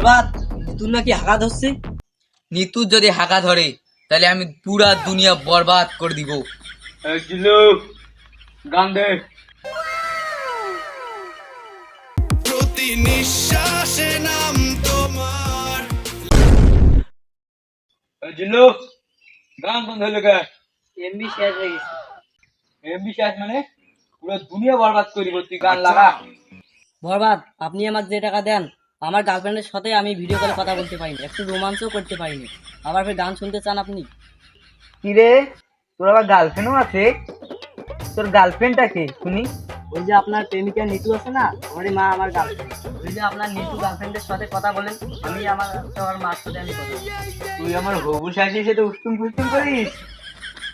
বরবাদ, তুই নাকি হাগা ধরছে? নিতু যদি হাঁকা ধরে তাহলে আমি পুরা দুনিয়া বরবাদ করে দিব। গান দে। প্রতি নিঃশ্বাসে নাম তোমার। জিল্লু, গান বন্ধ হলো কে? এমবি শেষ হয়ে গেছে। এমবি শেষ মানে পুরো দুনিয়া বরবাদ করে দিব, তুই গান লাগা। বরবাদ, আপনি আমাকে যে টাকা দেন, আমার গার্লফ্রেন্ডের সাথে আমি ভিডিও কলে কথা বলতে পারিনি, একটু রোমাঞ্চও করতে পারিনি, আবার ফের গান শুনতে চান আপনি? কিরে, তোর আবার গার্লফ্রেন্ডও আছে? তোর গার্লফ্রেন্ডটা কে শুনি? ওই যে আপনার প্রেমিকা নিতু আছে না, আমারই মা আমার গার্লফ্রেন্ড। ওই যে আপনার নিতু গার্লফ্রেন্ডের সাথে কথা বলেন, আমি আমার মার সাথে আমি কথা বলি। তুই আমার হবু শাশুড়ির সাথে উস্তুম ফুস্তুম করিস?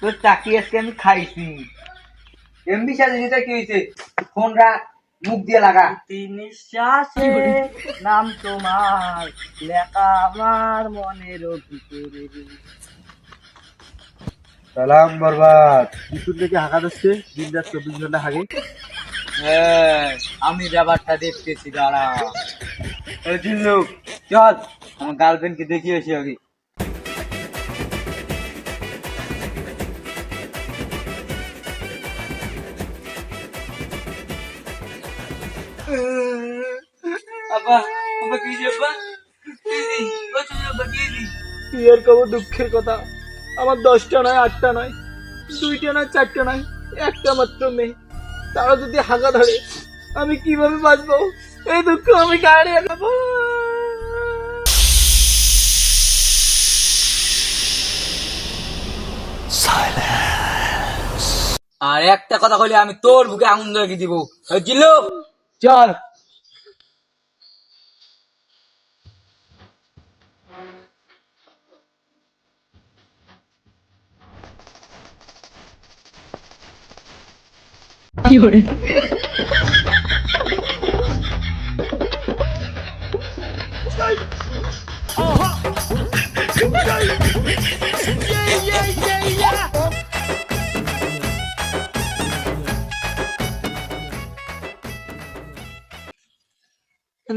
তোর চাকরি আজকে আমি খাইছি। এমবি শাশুড়িটা কি হয়েছে? ফোন রাখ, মুখ দিয়ে লাগা। প্রতি নিঃশ্বাসে নাম তোমার লেখা আমার মনের ভিতরে। সালাম বরবাদ। কিছু থেকে হাঁকা দিচ্ছে, দিন রাত 24 ঘন্টা হাগে। হ্যাঁ, আমি ব্যাপারটা দেখতেছি, দাঁড়া। জিল্লু, চল আমার গার্লফ্রেন্ডকে দেখিয়ে আসি আগে। আব্বা, আব্বা কি যে আব্বা? দিদি, ও ছোট আব্বা কি দি? কি আর কব দুঃখের কথা, আমার 10টা নয় 8টা নয় 2টা নয় 4টা নয় একটা মাত্র মেয়ে, তারা যদি হাগা ধরে আমি কিভাবে বাঁচবো? এই দুঃখ আমি গাড়ি খাবো। আর একটা কথা বলি, আমি তোর বুকে আগুন ধরে দিব। এই জিল্লু, চল।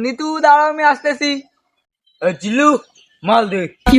নিতু দাঁড়াও, আমি আসতেছি। এই জিল্লু, মাল দে। কি